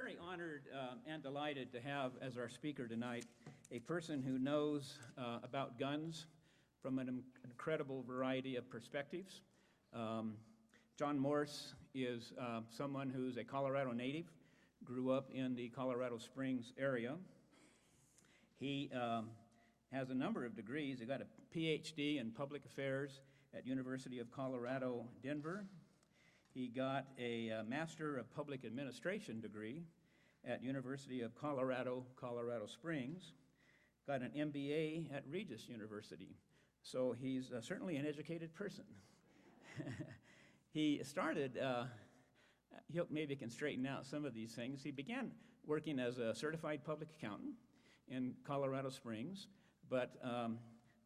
very honored and delighted to have as our speaker tonight a person who knows about guns from an incredible variety of perspectives. John Morse is someone who's a Colorado native, grew up in the Colorado Springs area. He has a number of degrees. He got a PhD in public affairs at University of Colorado, Denver. He got a Master of Public Administration degree at University of Colorado, Colorado Springs. Got an MBA at Regis University. So he's certainly an educated person. He started, maybe can straighten out some of these things. He began working as a certified public accountant in Colorado Springs, but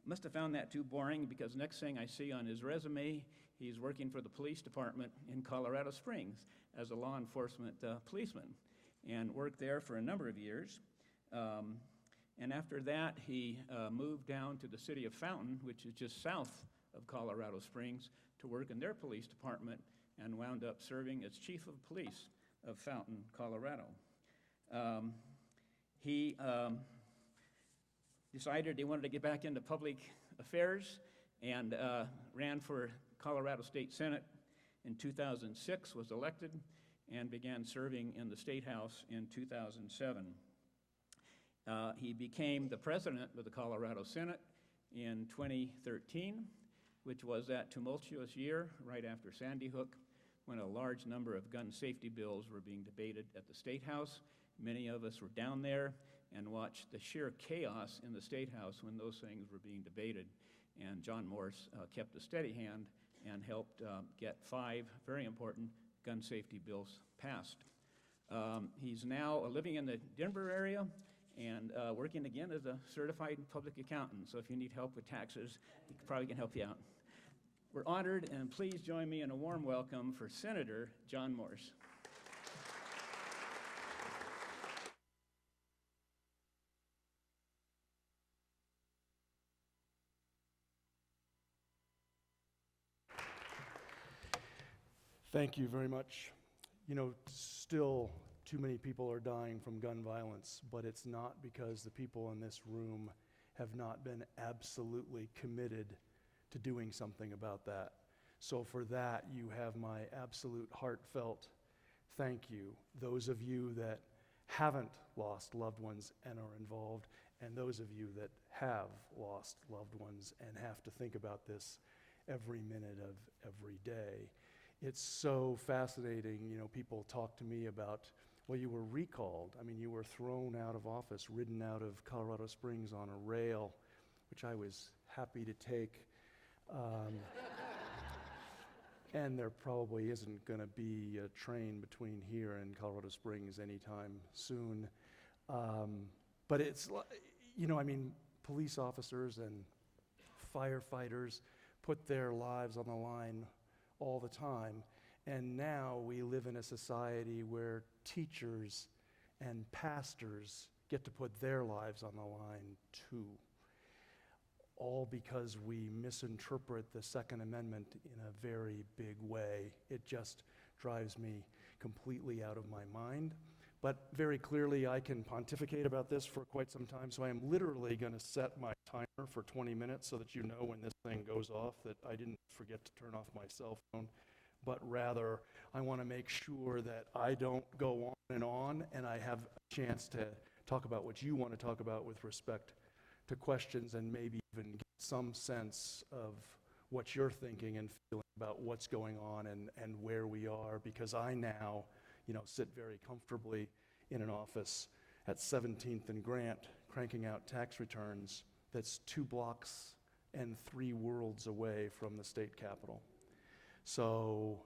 must have found that too boring because next thing I see on his resume, he's working for the police department in Colorado Springs as a law enforcement policeman and worked there for a number of years. And after that, he moved down to the city of Fountain, which is just south of Colorado Springs, to work in their police department and wound up serving as chief of police of Fountain, Colorado. He decided he wanted to get back into public affairs and ran for Colorado State Senate in 2006, was elected, and began serving in the State House in 2007. He became the president of the Colorado Senate in 2013, which was that tumultuous year right after Sandy Hook, when a large number of gun safety bills were being debated at the State House. Many of us were down there and watched the sheer chaos in the State House when those things were being debated. And John Morse kept a steady hand and helped get 5 very important gun safety bills passed. He's now living in the Denver area and working again as a certified public accountant. So if you need help with taxes, he probably can help you out. We're honored, and please join me in a warm welcome for Senator John Morse. Thank you very much. You know, still too many people are dying from gun violence, but it's not because the people in this room have not been absolutely committed to doing something about that. So for that, you have my absolute heartfelt thank you. Those of you that haven't lost loved ones and are involved, and those of you that have lost loved ones and have to think about this every minute of every day. It's so fascinating, you know, people talk to me about, well, you were recalled. I mean, you were thrown out of office, ridden out of Colorado Springs on a rail, which I was happy to take. And there probably isn't going to be a train between here and Colorado Springs anytime soon. But it's, you know, I mean, police officers and firefighters put their lives on the line all the time. And now we live in a society where teachers and pastors get to put their lives on the line too. All because we misinterpret the Second Amendment in a very big way. It just drives me completely out of my mind. But very clearly I can pontificate about this for quite some time, so I am literally going to set my timer for 20 minutes so that you know when this thing goes off that I didn't forget to turn off my cell phone, but rather I want to make sure that I don't go on and I have a chance to talk about what you want to talk about with respect to questions and maybe even get some sense of what you're thinking and feeling about what's going on and where we are, because I now, you know, sit very comfortably in an office at 17th and Grant, cranking out tax returns that's 2 blocks and 3 worlds away from the state capitol. So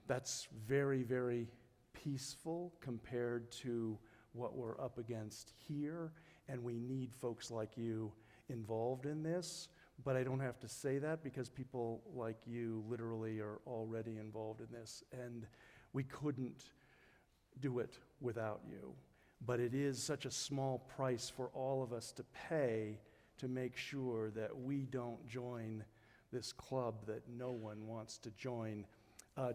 that's very, very peaceful compared to what we're up against here, and we need folks like you involved in this. But I don't have to say that because people like you literally are already involved in this, and we couldn't do it without you. But it is such a small price for all of us to pay to make sure that we don't join this club that no one wants to join.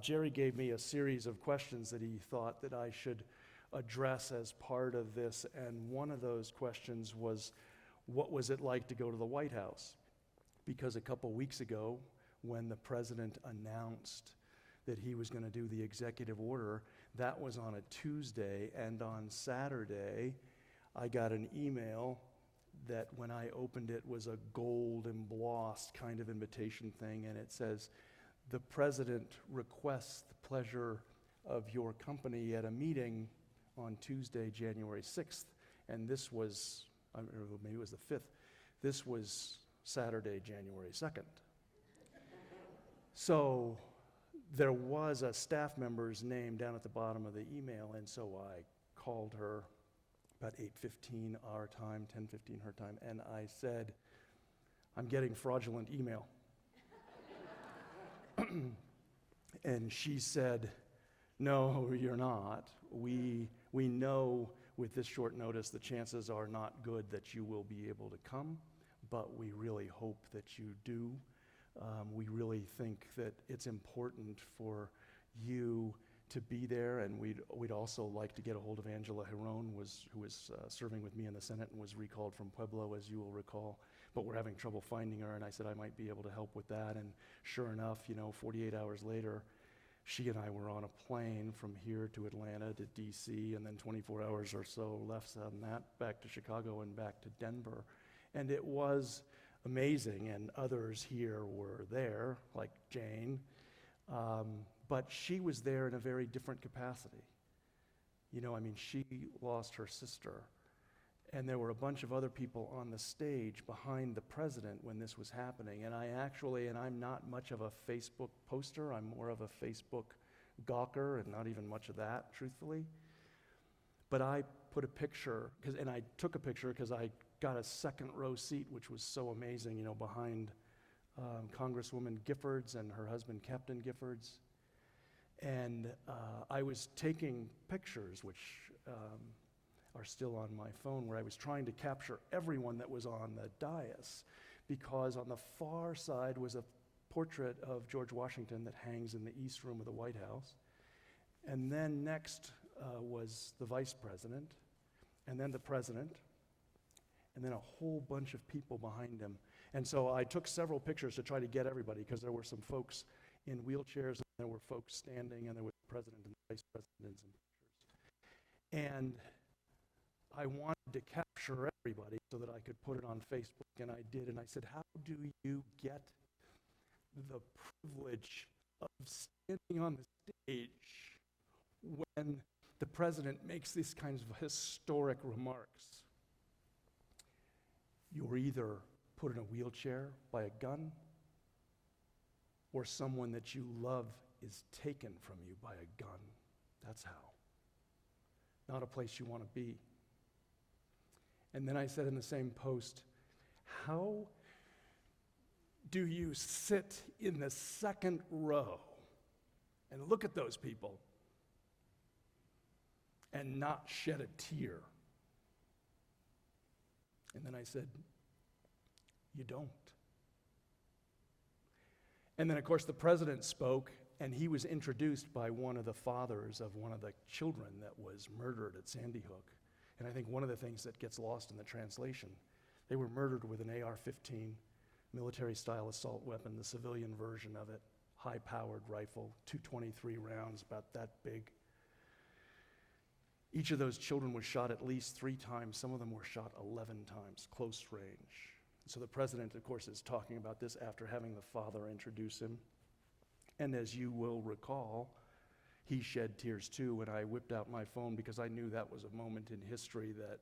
Jerry gave me a series of questions that he thought that I should address as part of this, and one of those questions was, what was it like to go to the White House? Because a couple weeks ago, when the president announced that he was going to do the executive order, that was on a Tuesday, and on Saturday, I got an email that when I opened it was a gold embossed kind of invitation thing, and it says, "The president requests the pleasure of your company at a meeting on Tuesday, January 6th, and this was, or maybe it was the 5th, this was Saturday, January 2nd. So there was a staff member's name down at the bottom of the email, and so I called her about 8:15 our time, 10:15 her time, and I said, "I'm getting fraudulent email." And she said, "No, you're not. We know with this short notice the chances are not good that you will be able to come, but we really hope that you do. We really think that it's important for you to be there, and we'd also like to get a hold of Angela Giron, who was serving with me in the Senate and was recalled from Pueblo, as you will recall, but we're having trouble finding her," and I said I might be able to help with that, and sure enough, 48 hours later, she and I were on a plane from here to Atlanta to DC, and then 24 hours or so left on that, back to Chicago and back to Denver, and it was amazing, and others here were there, like Jane, but she was there in a very different capacity. She lost her sister, and there were a bunch of other people on the stage behind the president when this was happening, and I'm not much of a Facebook poster, I'm more of a Facebook gawker, and not even much of that, truthfully. But I put a picture, and I took a picture because I got a second row seat, which was so amazing, behind Congresswoman Giffords and her husband, Captain Giffords. And I was taking pictures, which are still on my phone, where I was trying to capture everyone that was on the dais, because on the far side was a portrait of George Washington that hangs in the East Room of the White House. And then next was the vice president, and then the president, and then a whole bunch of people behind him. And so I took several pictures to try to get everybody, because there were some folks in wheelchairs, and there were folks standing, and there was the president and the vice president in pictures. And I wanted to capture everybody so that I could put it on Facebook, and I did. And I said, how do you get the privilege of standing on the stage when the president makes these kinds of historic remarks? You're either put in a wheelchair by a gun, or someone that you love is taken from you by a gun. That's how. Not a place you want to be. And then I said in the same post, how do you sit in the second row and look at those people and not shed a tear? And then I said, you don't. And then, of course, the president spoke, and he was introduced by one of the fathers of one of the children that was murdered at Sandy Hook. And I think one of the things that gets lost in the translation, they were murdered with an AR-15 military-style assault weapon, the civilian version of it, high-powered rifle, 223 rounds, about that big. Each of those children was shot at least 3 times. Some of them were shot 11 times, close range. So the president, of course, is talking about this after having the father introduce him. And as you will recall, he shed tears too, and I whipped out my phone because I knew that was a moment in history that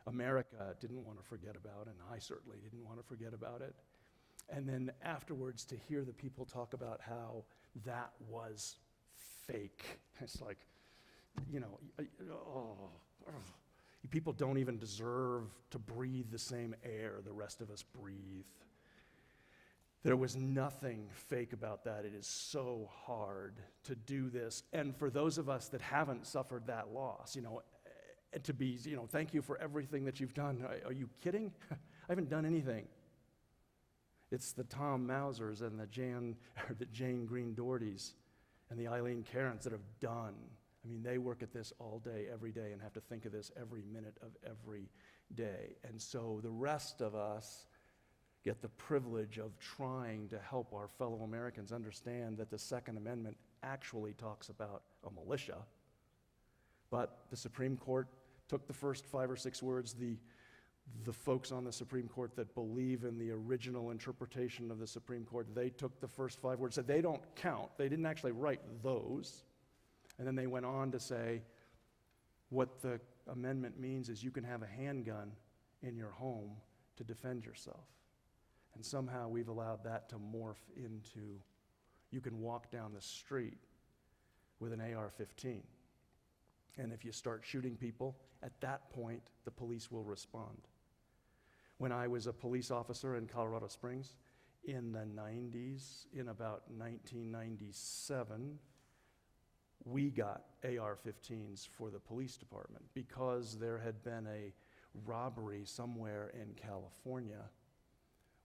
America didn't want to forget about, and I certainly didn't want to forget about it. And then afterwards, to hear the people talk about how that was fake. It's like, people don't even deserve to breathe the same air the rest of us breathe. There was nothing fake about that. It is so hard to do this. And for those of us that haven't suffered that loss, to be, thank you for everything that you've done. Are you kidding? I haven't done anything. It's the Tom Mausers and the Jane Green Dohertys and the Eileen Karens that have done. I mean, they work at this all day, every day, and have to think of this every minute of every day. And so the rest of us get the privilege of trying to help our fellow Americans understand that the Second Amendment actually talks about a militia. But the Supreme Court took the first 5 or 6 words. The folks on the Supreme Court that believe in the original interpretation of the Supreme Court, they took the first 5 words, said they don't count. They didn't actually write those. And then they went on to say what the amendment means is you can have a handgun in your home to defend yourself. And somehow we've allowed that to morph into you can walk down the street with an AR-15. And if you start shooting people, at that point, the police will respond. When I was a police officer in Colorado Springs in the 90s, in about 1997, we got AR-15s for the police department because there had been a robbery somewhere in California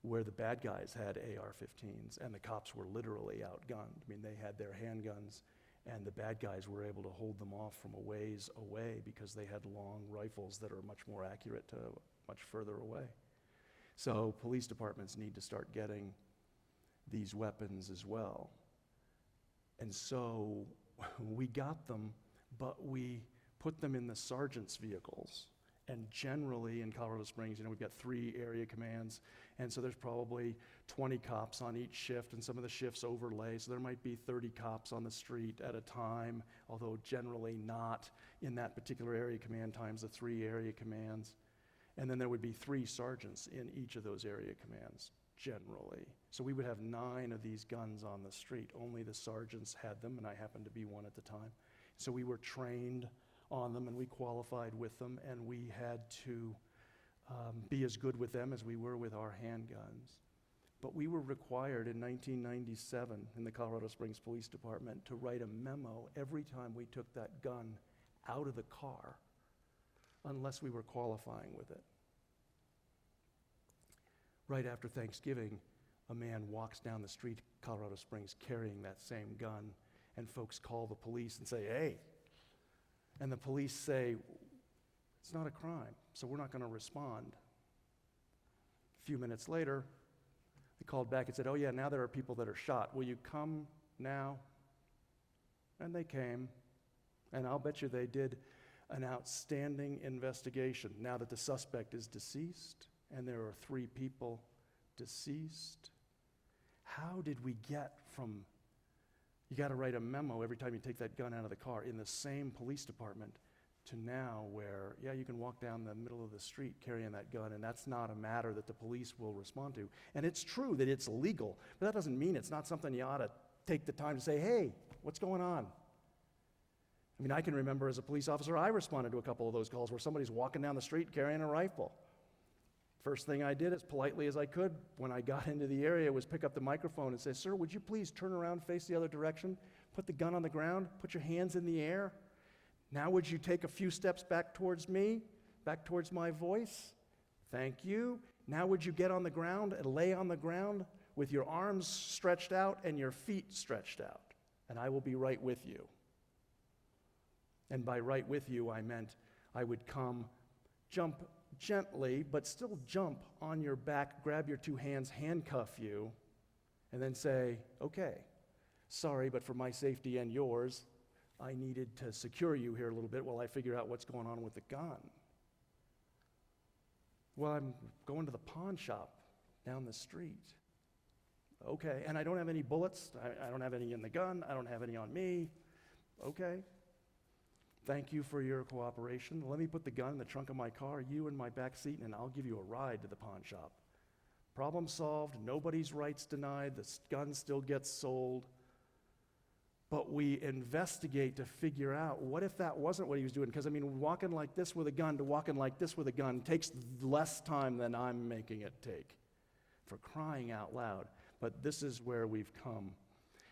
where the bad guys had AR-15s and the cops were literally outgunned. I mean, they had their handguns and the bad guys were able to hold them off from a ways away because they had long rifles that are much more accurate to much further away. So police departments need to start getting these weapons as well. And so we got them, but we put them in the sergeant's vehicles. And generally in Colorado Springs, we've got 3 area commands, and so there's probably 20 cops on each shift, and some of the shifts overlay, so there might be 30 cops on the street at a time, although generally not in that particular area command times the 3 area commands. And then there would be 3 sergeants in each of those area commands, generally. So we would have 9 of these guns on the street. Only the sergeants had them, and I happened to be one at the time. So we were trained on them, and we qualified with them, and we had to be as good with them as we were with our handguns. But we were required in 1997 in the Colorado Springs Police Department to write a memo every time we took that gun out of the car, unless we were qualifying with it. Right after Thanksgiving, a man walks down the street, Colorado Springs, carrying that same gun, and folks call the police and say, "Hey," and the police say, "It's not a crime, so we're not going to respond." A few minutes later, they called back and said, "Oh yeah, now there are people that are shot. Will you come now?" And they came, and I'll bet you they did an outstanding investigation now that the suspect is deceased and there are 3 people deceased. How did we get from, you got to write a memo every time you take that gun out of the car in the same police department, to now where, yeah, you can walk down the middle of the street carrying that gun, and that's not a matter that the police will respond to. And it's true that it's illegal, but that doesn't mean it's not something you ought to take the time to say, "Hey, what's going on?" I mean, I can remember as a police officer, I responded to a couple of those calls where somebody's walking down the street carrying a rifle. First thing I did, as politely as I could when I got into the area, was pick up the microphone and say, "Sir, would you please turn around, face the other direction, put the gun on the ground, put your hands in the air. Now would you take a few steps back towards me, back towards my voice? Thank you. Now would you get on the ground and lay on the ground with your arms stretched out and your feet stretched out, and I will be right with you." And by right with you, I meant I would come, jump gently, but still jump on your back, grab your 2 hands, handcuff you, and then say, "Okay, sorry, but for my safety and yours, I needed to secure you here a little bit while I figure out what's going on with the gun." "Well, I'm going to the pawn shop down the street." "Okay, and I don't have any bullets. I don't have any in the gun. I don't have any on me." "Okay. Thank you for your cooperation. Let me put the gun in the trunk of my car, you in my back seat, and I'll give you a ride to the pawn shop." Problem solved, nobody's rights denied, the gun still gets sold. But we investigate to figure out, what if that wasn't what he was doing? Because, I mean, walking like this with a gun to walking like this with a gun takes less time than I'm making it take, for crying out loud. But this is where we've come.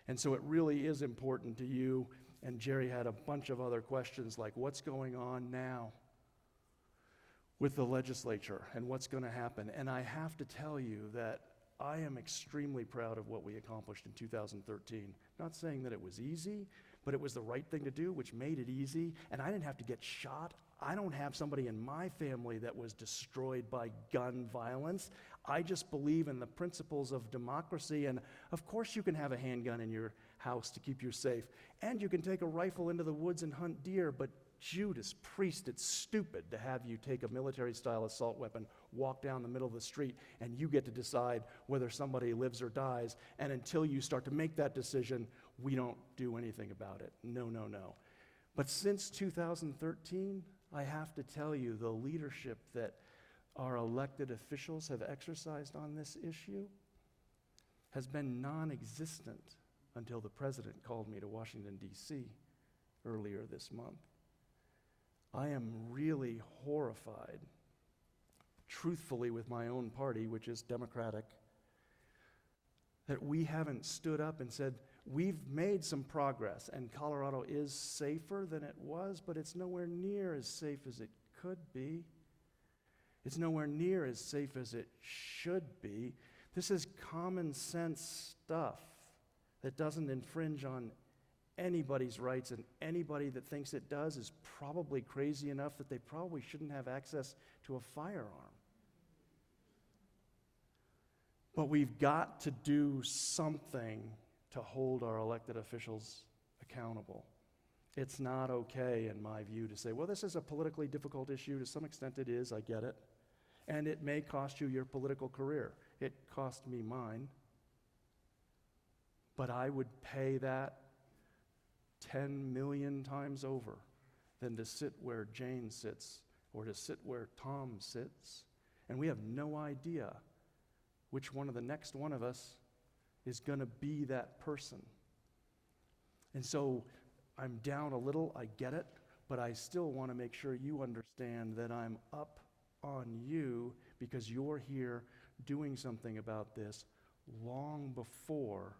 And so it really is important to you. And Jerry had a bunch of other questions like, what's going on now with the legislature and what's going to happen? And I have to tell you that I am extremely proud of what we accomplished in 2013. Not saying that it was easy, but it was the right thing to do, which made it easy, and I didn't have to get shot. I don't have somebody in my family that was destroyed by gun violence. I just believe in the principles of democracy, and of course you can have a handgun in your house to keep you safe, and you can take a rifle into the woods and hunt deer, but Judas Priest, it's stupid to have you take a military-style assault weapon, walk down the middle of the street, and you get to decide whether somebody lives or dies, and until you start to make that decision, we don't do anything about it. No, no, no. But since 2013, I have to tell you, the leadership that our elected officials have exercised on this issue has been non-existent until the president called me to Washington, D.C. earlier this month. I am really horrified, truthfully, with my own party, which is Democratic, that we haven't stood up and said, we've made some progress, and Colorado is safer than it was, but it's nowhere near as safe as it could be. It's nowhere near as safe as it should be. This is common sense stuff that doesn't infringe on anybody's rights, and anybody that thinks it does is probably crazy enough that they probably shouldn't have access to a firearm. But we've got to do something to hold our elected officials accountable. It's not okay, in my view, to say, well, this is a politically difficult issue. To some extent it is, I get it. And it may cost you your political career. It cost me mine. But I would pay that 10 million times over than to sit where Jane sits or to sit where Tom sits. And we have no idea which one of the next one of us is going to be that person. And so I'm down a little, I get it, but I still want to make sure you understand that I'm up on you because you're here doing something about this long before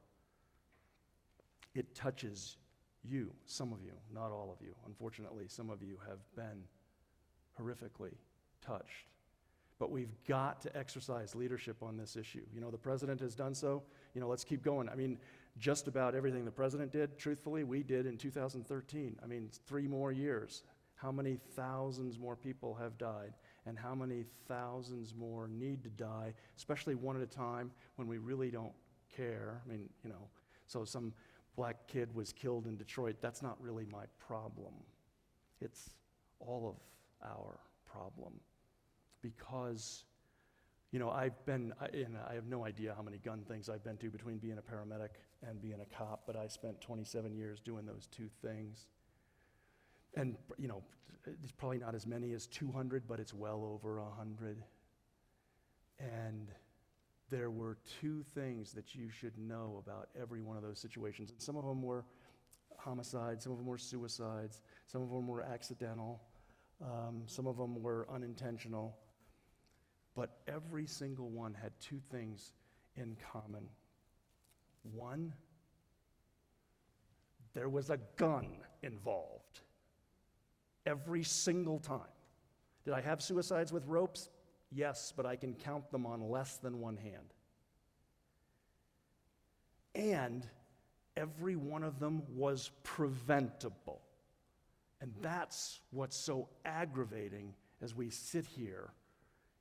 it touches you, some of you, not all of you. Unfortunately, some of you have been horrifically touched. But we've got to exercise leadership on this issue. You know, the president has done so. You know, let's keep going. I mean, just about everything the president did, truthfully, we did in 2013. I mean, 3 more years. How many thousands more people have died? And how many thousands more need to die, especially one at a time when we really don't care? I mean, you know, so some black kid was killed in Detroit. That's not really my problem. It's all of our problem. Because, you know, I have no idea how many gun things I've been to between being a paramedic and being a cop, but I spent 27 years doing those 2 things. And, you know, it's probably not as many as 200, but it's well over 100. And there were 2 things that you should know about every one of those situations. And some of them were homicides, some of them were suicides, some of them were accidental, some of them were unintentional. But every single one had 2 things in common. One, there was a gun involved. Every single time. Did I have suicides with ropes? Yes, but I can count them on less than one hand. And every one of them was preventable. And that's what's so aggravating as we sit here,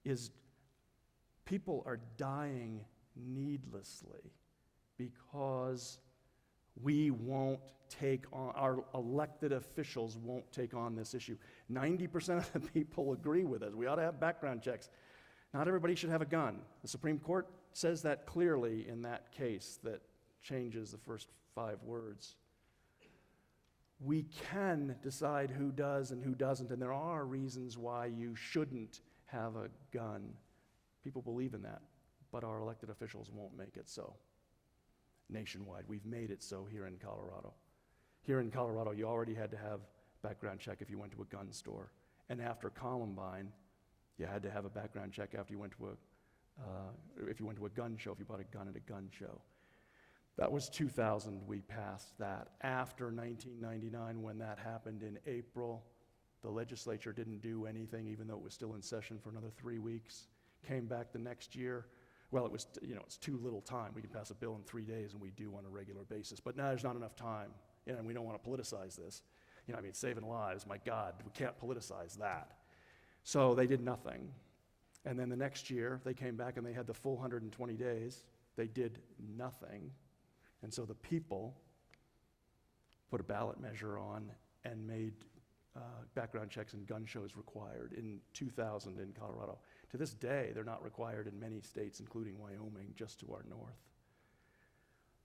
is people are dying needlessly because we won't take on, our elected officials won't take on this issue. 90% of the people agree with us. We ought to have background checks. Not everybody should have a gun. The Supreme Court says that clearly in that case that changes the first 5 words. We can decide who does and who doesn't, and there are reasons why you shouldn't have a gun. People believe in that, but our elected officials won't make it so. Nationwide, we've made it so here in Colorado. Here in Colorado, you already had to have background check if you went to a gun store. And after Columbine, you had to have a background check after you went to if you went to a gun show, if you bought a gun at a gun show. That was 2000, we passed that. After 1999, when that happened in April, the legislature didn't do anything, even though it was still in session for another 3 weeks. Came back the next year. Well, it's too little time. We can pass a bill in 3 days, and we do on a regular basis. But now there's not enough time. and we don't want to politicize this. Saving lives, my God, we can't politicize that. So they did nothing. And then the next year, they came back and they had the full 120 days. They did nothing. And so the people put a ballot measure on and made background checks and gun shows required in 2000 in Colorado. To this day, they're not required in many states, including Wyoming, just to our north.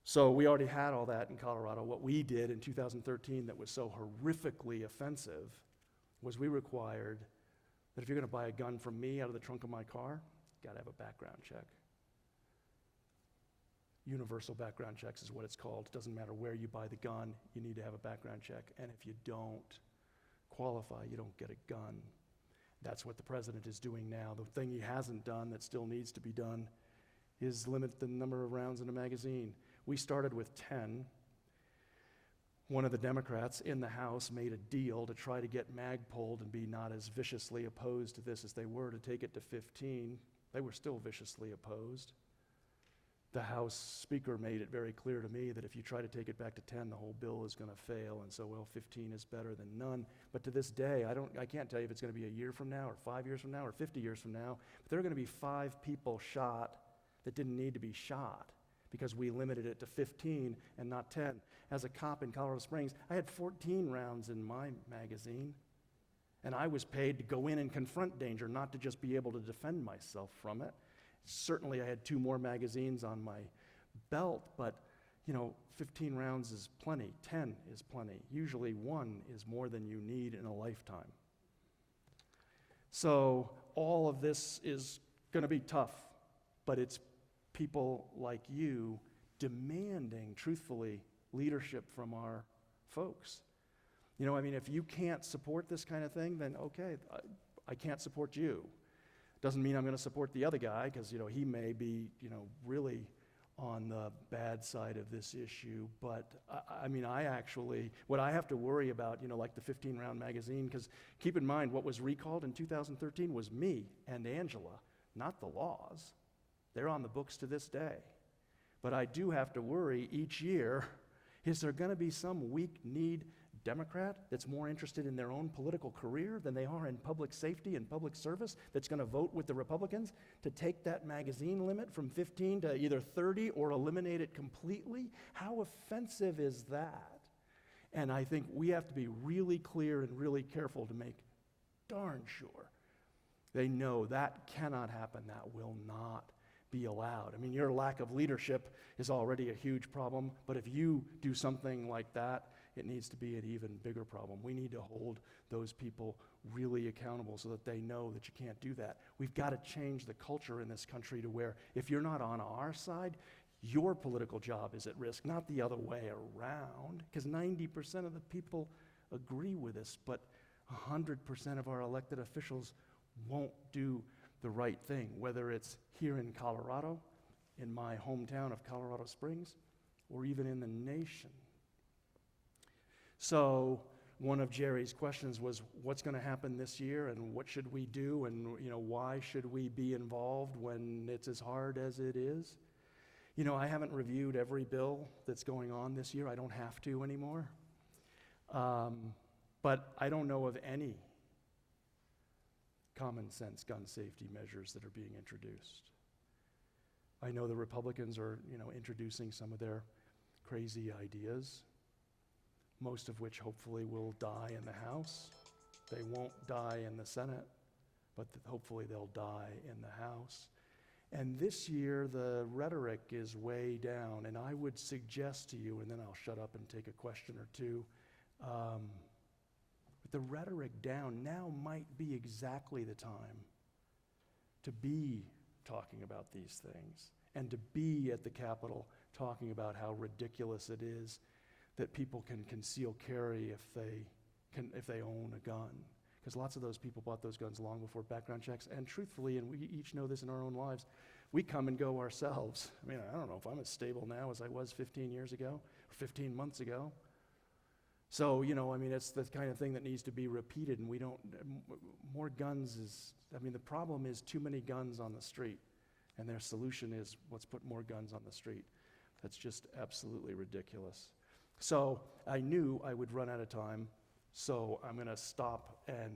So we already had all that in Colorado. What we did in 2013 that was so horrifically offensive was we required that if you're going to buy a gun from me out of the trunk of my car, you got to have a background check. Universal background checks is what it's called. It doesn't matter where you buy the gun, you need to have a background check. And if you don't qualify, you don't get a gun. That's what the president is doing now. The thing he hasn't done that still needs to be done is limit the number of rounds in a magazine. We started with 10. One of the Democrats in the House made a deal to try to get Magpul to be not as viciously opposed to this as they were, to take it to 15. They were still viciously opposed. The House Speaker made it very clear to me that if you try to take it back to 10, the whole bill is going to fail, and so, 15 is better than none. But to this day, I can't tell you if it's going to be a year from now, or 5 years from now, or 50 years from now, but there are going to be 5 people shot that didn't need to be shot because we limited it to 15 and not 10. As a cop in Colorado Springs, I had 14 rounds in my magazine, and I was paid to go in and confront danger, not to just be able to defend myself from it. Certainly, I had 2 more magazines on my belt, but 15 rounds is plenty, 10 is plenty. Usually 1 is more than you need in a lifetime. So all of this is going to be tough, but it's people like you demanding, truthfully, leadership from our folks. If you can't support this kind of thing, then okay, I can't support you. Doesn't mean I'm going to support the other guy, because he may be really on the bad side of this issue. But I actually, what I have to worry about, like the 15-round magazine, because keep in mind what was recalled in 2013 was me and Angela, not the laws. They're on the books to this day. But I do have to worry each year, is there going to be some weak-kneed Democrat that's more interested in their own political career than they are in public safety and public service that's going to vote with the Republicans to take that magazine limit from 15 to either 30 or eliminate it completely? How offensive is that? And I think we have to be really clear and really careful to make darn sure they know that cannot happen, that will not be allowed. Your lack of leadership is already a huge problem, but if you do something like that, it needs to be an even bigger problem. We need to hold those people really accountable so that they know that you can't do that. We've got to change the culture in this country to where if you're not on our side, your political job is at risk, not the other way around, because 90% of the people agree with us, but 100% of our elected officials won't do the right thing, whether it's here in Colorado, in my hometown of Colorado Springs, or even in the nation. So one of Jerry's questions was, what's going to happen this year, and what should we do, and why should we be involved when it's as hard as it is? I haven't reviewed every bill that's going on this year. I don't have to anymore. But I don't know of any common sense gun safety measures that are being introduced. I know the Republicans are, introducing some of their crazy ideas, most of which hopefully will die in the House. They won't die in the Senate, but hopefully they'll die in the House. And this year, the rhetoric is way down, and I would suggest to you, and then I'll shut up and take a question or two, with the rhetoric down, now might be exactly the time to be talking about these things and to be at the Capitol talking about how ridiculous it is that people can conceal carry if they own a gun. Because lots of those people bought those guns long before background checks. And truthfully, and we each know this in our own lives, we come and go ourselves. I don't know if I'm as stable now as I was 15 years ago or 15 months ago. So, it's the kind of thing that needs to be repeated, and more guns is, the problem is too many guns on the street, and their solution is, let's put more guns on the street. That's just absolutely ridiculous. So I knew I would run out of time, so I'm going to stop and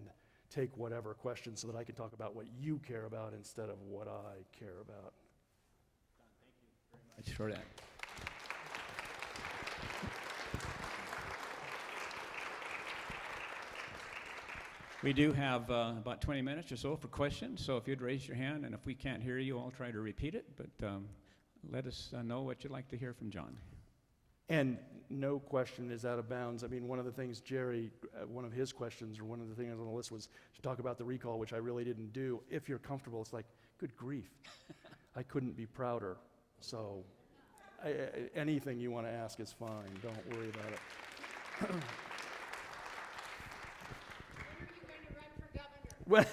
take whatever questions so that I can talk about what you care about instead of what I care about. Thank you very much for that. We do have about 20 minutes or so for questions, so if you'd raise your hand, and if we can't hear you, I'll try to repeat it, but let us know what you'd like to hear from John. And no question is out of bounds. I mean, one of the things Jerry, one of his questions, or one of the things on the list was to talk about the recall, which I really didn't do. If you're comfortable, it's like, good grief. I couldn't be prouder. So anything you want to ask is fine. Don't worry about it. Well,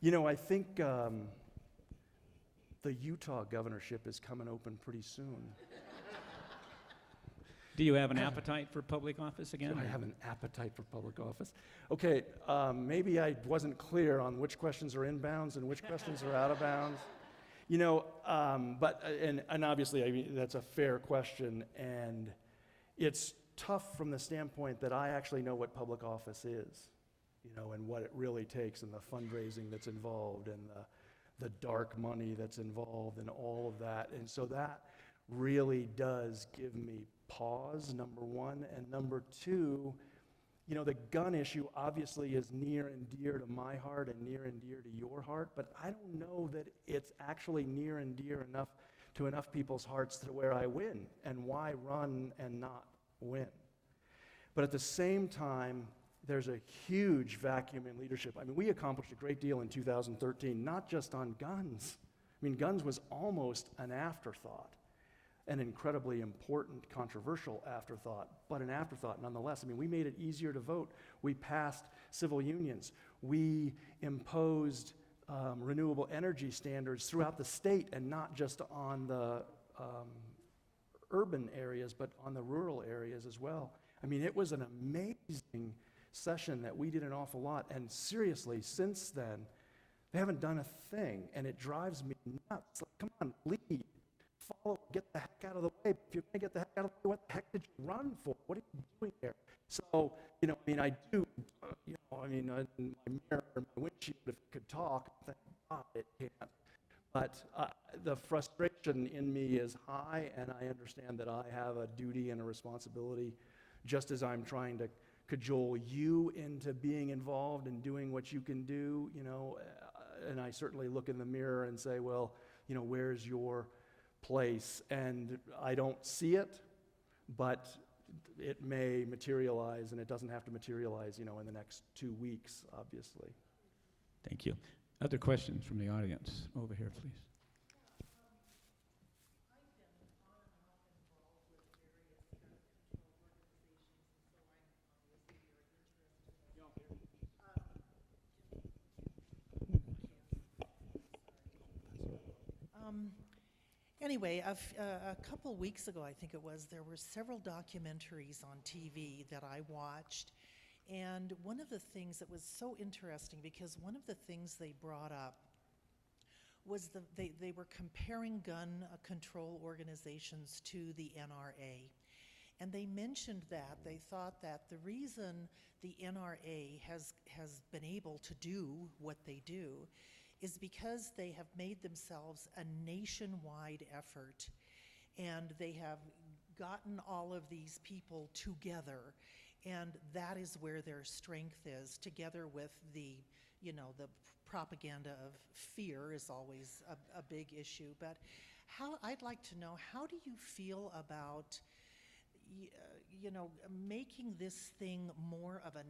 you know, I think the Utah governorship is coming open pretty soon. Do you have an appetite for public office again? Do I have an appetite for public office? Okay, maybe I wasn't clear on which questions are inbounds and which questions are out of bounds. You know, and obviously, I mean, that's a fair question, and it's tough from the standpoint that I actually know what public office is. You know, and what it really takes, and the fundraising that's involved, and the dark money that's involved, and all of that. And so that really does give me pause, number one. And number two, you know, the gun issue obviously is near and dear to my heart and near and dear to your heart, but I don't know that it's actually near and dear enough to enough people's hearts to where I win. And why run and not win? But at the same time, there's a huge vacuum in leadership. I mean, we accomplished a great deal in 2013, not just on guns. I mean, guns was almost an afterthought, an incredibly important, controversial afterthought, but an afterthought nonetheless. I mean, we made it easier to vote. We passed civil unions. We imposed renewable energy standards throughout the state, and not just on the urban areas, but on the rural areas as well. I mean, it was an amazing session that we did an awful lot, and seriously, since then, they haven't done a thing, and it drives me nuts. Like, come on, lead, follow, get the heck out of the way. If you're going to get the heck out of the way, what the heck did you run for? What are you doing there? So, you know, I mean, I do, you know, I mean, my mirror, my windshield, if it could talk, thank God it can't. But the frustration in me is high, and I understand that I have a duty and a responsibility, just as I'm trying to cajole you into being involved and doing what you can do, you know, and I certainly look in the mirror and say, well, you know, where's your place? And I don't see it, but it may materialize, and it doesn't have to materialize, you know, in the next 2 weeks, obviously. Thank you. Other questions from the audience? Over here, please. Anyway, a couple weeks ago, I think it was, there were several documentaries on TV that I watched, and one of the things that was so interesting, because one of the things they brought up was they were comparing gun control organizations to the NRA. And they mentioned that they thought that the reason the NRA has been able to do what they do is because they have made themselves a nationwide effort, and they have gotten all of these people together, and that is where their strength is, together with the, you know, the propaganda of fear is always a big issue. But I'd like to know, how do you feel about you know, making this thing more of a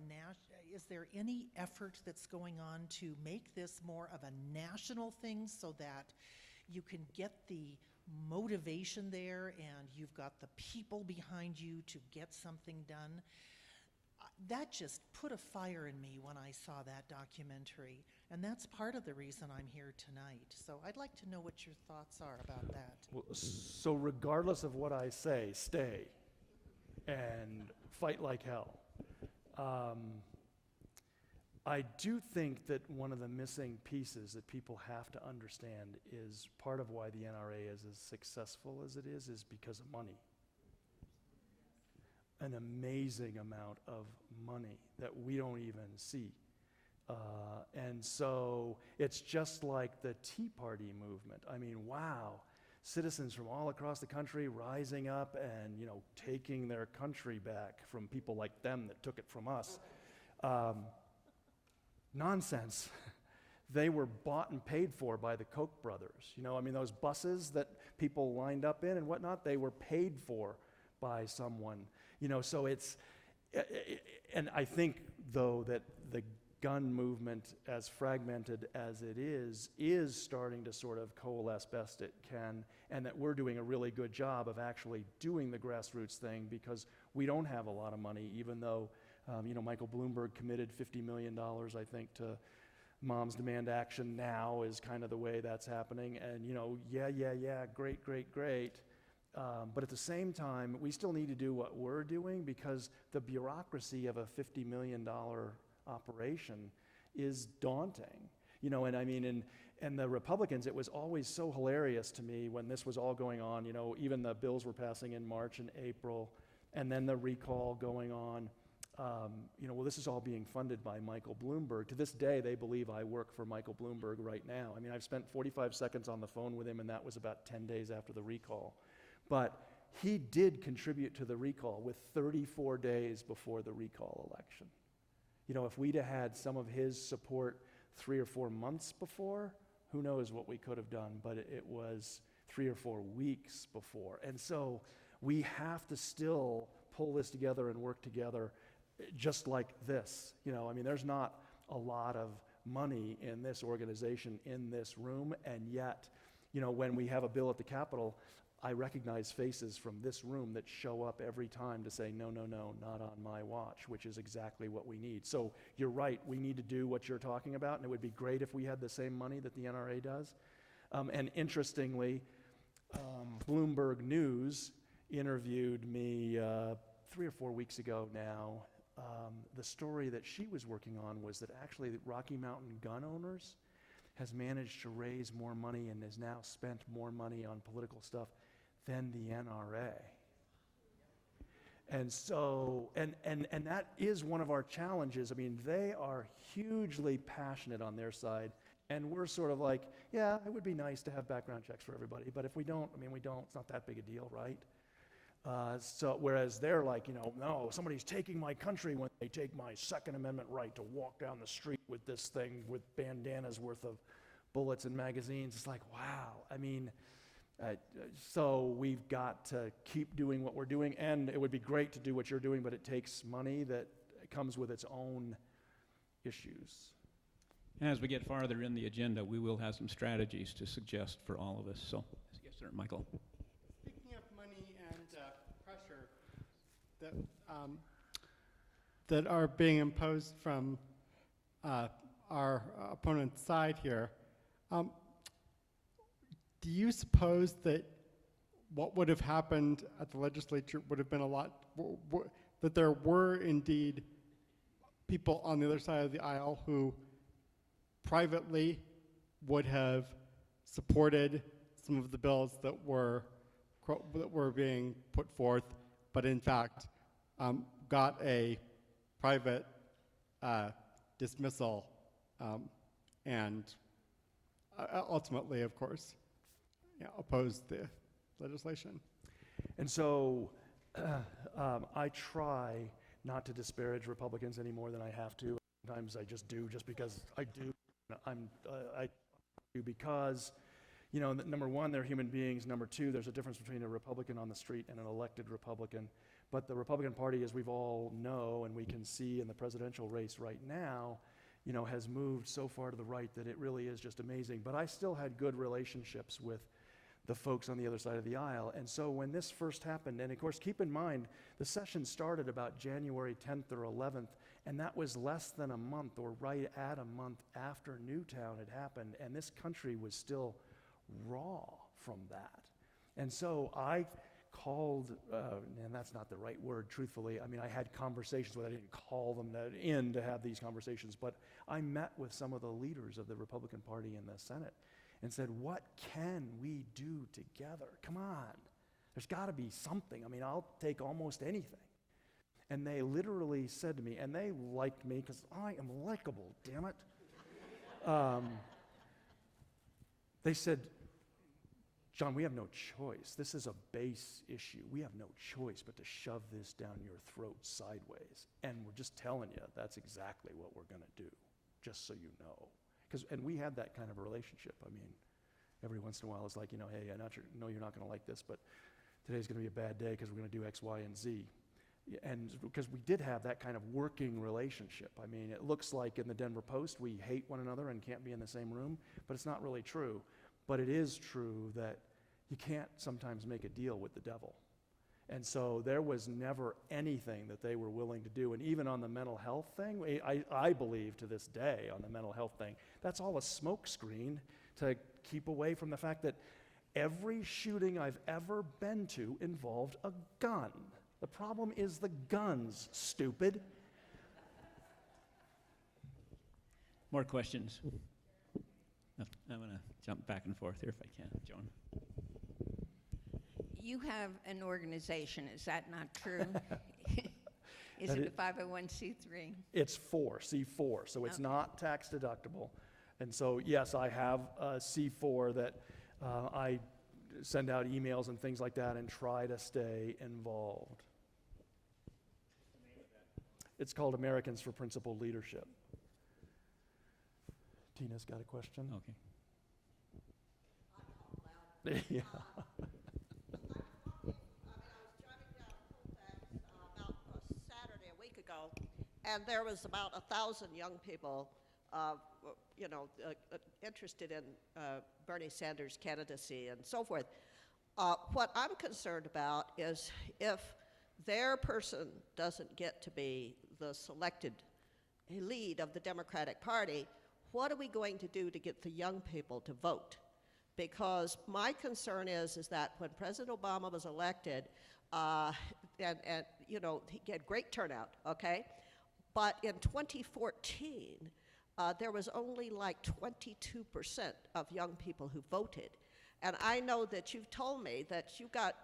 is there any effort that's going on to make this more of a national thing so that you can get the motivation there and you've got the people behind you to get something done? That just put a fire in me when I saw that documentary, and that's part of the reason I'm here tonight. So I'd like to know what your thoughts are about that. Well, so regardless of what I say, stay and fight like hell. I do think that one of the missing pieces that people have to understand is part of why the NRA is as successful as it is because of money. an amazing amount of money that we don't even see. And so it's just like the Tea Party movement. I mean, wow, citizens from all across the country rising up and, you know, taking their country back from people like them that took it from us. Nonsense. They were bought and paid for by the Koch brothers. You know, I mean, those buses that people lined up in and whatnot, they were paid for by someone. You know, so it's, and I think, though, that the gun movement, as fragmented as it is starting to sort of coalesce best it can, and that we're doing a really good job of actually doing the grassroots thing, because we don't have a lot of money, even though, you know, Michael Bloomberg committed $50 million, I think, to Moms Demand Action now is kind of the way that's happening. And, you know, yeah, great. But at the same time, we still need to do what we're doing, because the bureaucracy of a $50 million operation is daunting. You know, and I mean, and the Republicans, it was always so hilarious to me when this was all going on. You know, even the bills were passing in March and April, and then the recall going on. You know, well, this is all being funded by Michael Bloomberg. To this day, they believe I work for Michael Bloomberg right now. I mean, I've spent 45 seconds on the phone with him, and that was about 10 days after the recall. But he did contribute to the recall with 34 days before the recall election. You know, if we'd have had some of his support 3 or 4 months before, who knows what we could have done, but it was 3 or 4 weeks before. And so we have to still pull this together and work together just like this. You know, I mean, there's not a lot of money in this organization, in this room, and yet, you know, when we have a bill at the Capitol, I recognize faces from this room that show up every time to say, no, not on my watch, which is exactly what we need. So you're right, we need to do what you're talking about, and it would be great if we had the same money that the NRA does. And interestingly, Bloomberg News interviewed me 3 or 4 weeks ago now. The story that she was working on was that actually the Rocky Mountain gun owners has managed to raise more money and has now spent more money on political stuff than the NRA. And so, and that is one of our challenges. I mean, they are hugely passionate on their side, and we're sort of like, yeah, it would be nice to have background checks for everybody, but if we don't, I mean, we don't, it's not that big a deal, right? So whereas they're like, you know, no, somebody's taking my country when they take my Second Amendment right to walk down the street with this thing with bandanas worth of bullets and magazines. It's like, wow. I mean, so we've got to keep doing what we're doing, and it would be great to do what you're doing, but it takes money that comes with its own issues. And as we get farther in the agenda, we will have some strategies to suggest for all of us. So, yes, sir, Michael. Speaking of money and pressure that are being imposed from our opponent's side here, do you suppose that what would have happened at the legislature would have been a lot, that there were indeed people on the other side of the aisle who privately would have supported some of the bills that were being put forth, but in fact got a private dismissal and ultimately, of course, opposed the legislation? And so I try not to disparage Republicans any more than I have to. Sometimes I just do, just because I do. I do because, you know, number one, they're human beings. Number two, there's a difference between a Republican on the street and an elected Republican. But the Republican Party, as we've all know, and we can see in the presidential race right now, you know, has moved so far to the right that it really is just amazing. But I still had good relationships with the folks on the other side of the aisle. And so when this first happened, and of course, keep in mind, the session started about January 10th or 11th, and that was less than a month or right at a month after Newtown had happened, and this country was still raw from that. And so I called, and that's not the right word, truthfully. I mean, I had conversations with, I didn't call them in to have these conversations, but I met with some of the leaders of the Republican Party in the Senate and said, what can we do together? Come on. There's got to be something. I mean, I'll take almost anything. And they literally said to me, and they liked me because I am likable, damn it. They said, John, we have no choice. This is a base issue. We have no choice but to shove this down your throat sideways. And we're just telling you that's exactly what we're going to do, just so you know. And we had that kind of a relationship. I mean, every once in a while it's like, hey, I know you're not going to like this, but today's going to be a bad day because we're going to do X, Y, and Z. And because we did have that kind of working relationship. I mean, it looks like in the Denver Post we hate one another and can't be in the same room, but it's not really true. But it is true that you can't sometimes make a deal with the devil. And so there was never anything that they were willing to do. And even on the mental health thing, I believe to this day on the mental health thing, that's all a smokescreen to keep away from the fact that every shooting I've ever been to involved a gun. The problem is the guns, stupid. More questions? No, I'm going to jump back and forth here if I can. Joan? You have an organization, is that not true? Is it a 501c3? It's C4, so it's not tax deductible. And so, yes, I have a C4 that I send out emails and things like that and try to stay involved. It's called Americans for Principled Leadership. Tina's got a question. Okay. Yeah. And there was about 1,000 young people, interested in Bernie Sanders' candidacy and so forth. What I'm concerned about is if their person doesn't get to be the selected lead of the Democratic Party, what are we going to do to get the young people to vote? Because my concern is that when President Obama was elected, he had great turnout, okay? But in 2014, there was only like 22% of young people who voted. And I know that you've told me that you got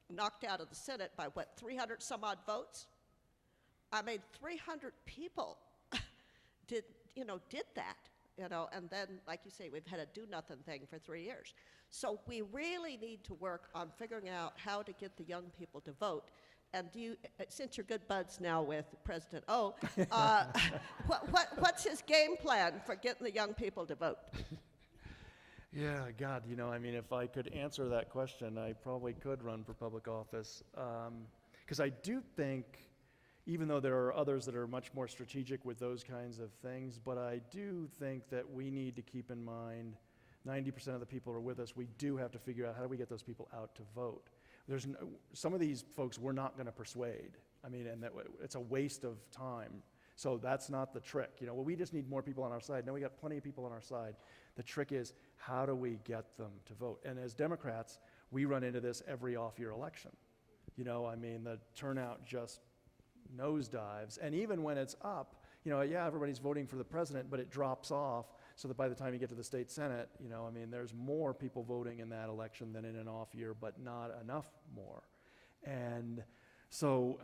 knocked out of the Senate by, 300 some odd votes? I mean, 300 people did that, and then, like you say, we've had a do-nothing thing for 3 years. So we really need to work on figuring out how to get the young people to vote. And since you're good buds now with President O, what's his game plan for getting the young people to vote? Yeah, God, if I could answer that question, I probably could run for public office. Because I do think, even though there are others that are much more strategic with those kinds of things, but I do think that we need to keep in mind 90% of the people are with us. We do have to figure out how do we get those people out to vote. Some of these folks we're not going to persuade. It's a waste of time. So that's not the trick. We just need more people on our side. No, we got plenty of people on our side. The trick is, how do we get them to vote? And as Democrats, we run into this every off-year election. The turnout just nosedives. And even when it's up, everybody's voting for the president, but it drops off so that by the time you get to the state Senate, there's more people voting in that election than in an off year, but not enough more. And so,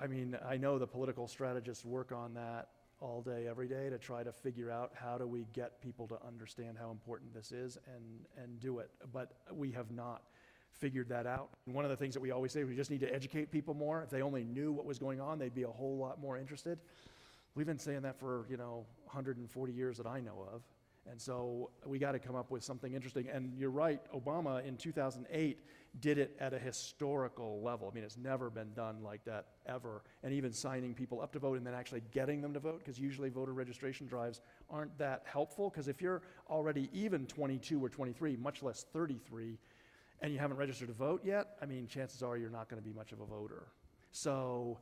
I know the political strategists work on that all day, every day to try to figure out how do we get people to understand how important this is and do it. But we have not figured that out. And one of the things that we always say, we just need to educate people more. If they only knew what was going on, they'd be a whole lot more interested. We've been saying that for, 140 years that I know of. And so we got to come up with something interesting. And you're right, Obama in 2008 did it at a historical level. It's never been done like that ever. And even signing people up to vote and then actually getting them to vote, because usually voter registration drives aren't that helpful. Because if you're already even 22 or 23, much less 33, and you haven't registered to vote yet, chances are you're not going to be much of a voter. So,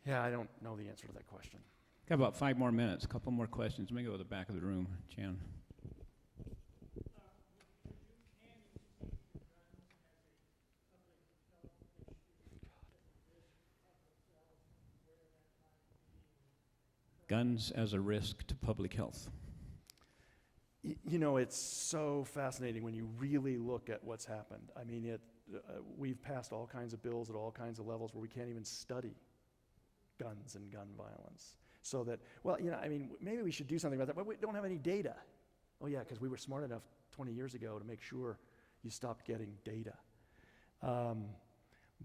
yeah, I don't know the answer to that question. Got about 5 more minutes, a couple more questions. Let me go to the back of the room, Jan. Guns as a risk to public health. It's so fascinating when you really look at what's happened. We've passed all kinds of bills at all kinds of levels where we can't even study guns and gun violence. So that, well, I mean, maybe we should do something about that, but we don't have any data. Oh yeah, because we were smart enough 20 years ago to make sure you stopped getting data.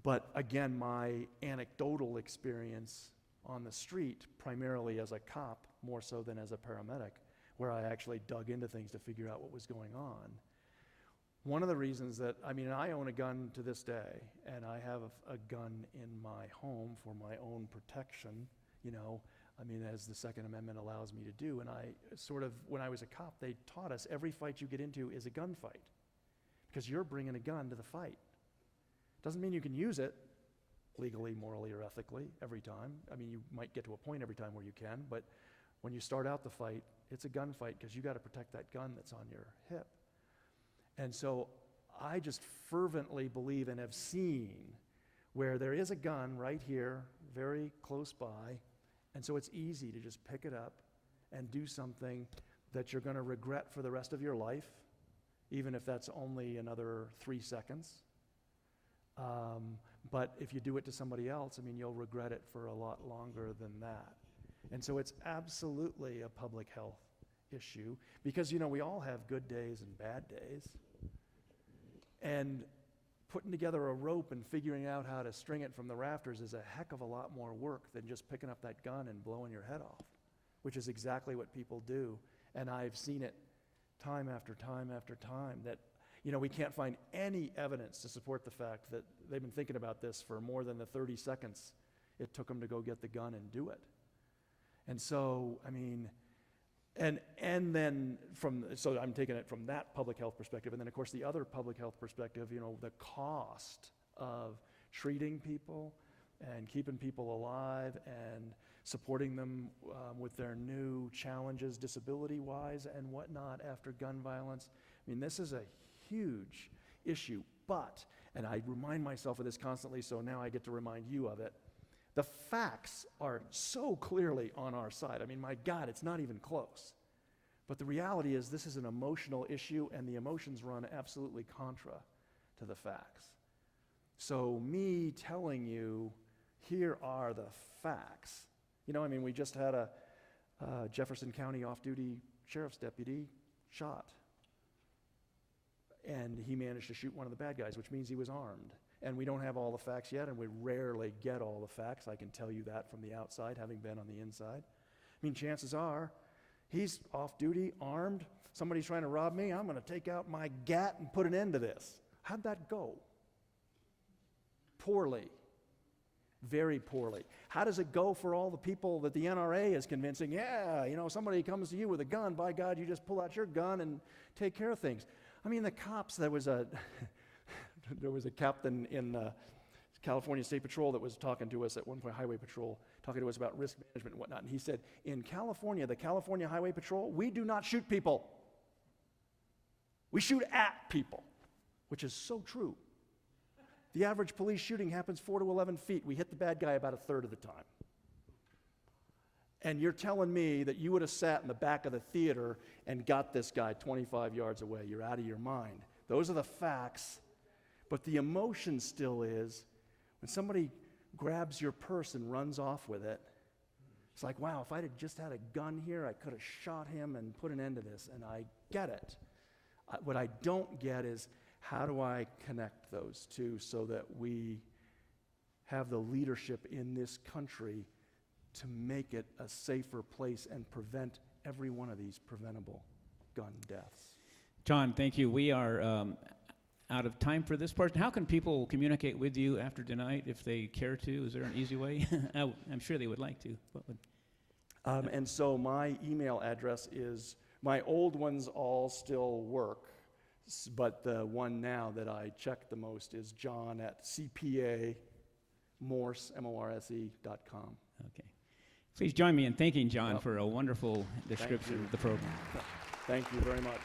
But again, my anecdotal experience on the street, primarily as a cop, more so than as a paramedic, where I actually dug into things to figure out what was going on. One of the reasons that, I own a gun to this day, and I have a gun in my home for my own protection, as the Second Amendment allows me to do. And when I was a cop, they taught us every fight you get into is a gunfight, because you're bringing a gun to the fight. Doesn't mean you can use it legally, morally, or ethically every time. You might get to a point every time where you can, but when you start out the fight, it's a gunfight because you got to protect that gun that's on your hip. And so I just fervently believe and have seen where there is a gun right here, very close by, and so it's easy to just pick it up and do something that you're going to regret for the rest of your life, even if that's only another 3 seconds. But if you do it to somebody else, you'll regret it for a lot longer than that. And so it's absolutely a public health issue because, we all have good days and bad days. And putting together a rope and figuring out how to string it from the rafters is a heck of a lot more work than just picking up that gun and blowing your head off, which is exactly what people do. And I've seen it time after time after time that, we can't find any evidence to support the fact that they've been thinking about this for more than the 30 seconds it took them to go get the gun and do it. And so, and then so I'm taking it from that public health perspective, and then of course the other public health perspective, the cost of treating people and keeping people alive and supporting them with their new challenges disability-wise and whatnot after gun violence. This is a huge issue, but, and I remind myself of this constantly, so now I get to remind you of it, the facts are so clearly on our side. My God, it's not even close. But the reality is this is an emotional issue, and the emotions run absolutely contra to the facts. So me telling you, here are the facts. We just had a Jefferson County off-duty sheriff's deputy shot. And he managed to shoot one of the bad guys, which means he was armed. And we don't have all the facts yet, and we rarely get all the facts. I can tell you that from the outside, having been on the inside. Chances are, he's off-duty, armed. Somebody's trying to rob me. I'm going to take out my gat and put an end to this. How'd that go? Poorly. Very poorly. How does it go for all the people that the NRA is convincing, somebody comes to you with a gun, by God, you just pull out your gun and take care of things. The cops, there was a captain in California State Patrol that was talking to us at one point, Highway Patrol, talking to us about risk management and whatnot, and he said, in California, the California Highway Patrol, we do not shoot people. We shoot at people, which is so true. The average police shooting happens 4 to 11 feet. We hit the bad guy about a third of the time. And you're telling me that you would have sat in the back of the theater and got this guy 25 yards away. You're out of your mind. Those are the facts. But the emotion still is, when somebody grabs your purse and runs off with it, it's like, wow, if I'd have just had a gun here, I could have shot him and put an end to this. And I get it. What I don't get is, how do I connect those two so that we have the leadership in this country to make it a safer place and prevent every one of these preventable gun deaths? John, thank you. We are out of time for this part. How can people communicate with you after tonight if they care to? Is there an easy way? I'm sure they would like to. What would? And so my email address is, my old ones all still work, but the one now that I check the most is john@cpa morse.com. Okay. Please join me in thanking John for a wonderful description of the program. Thank you very much.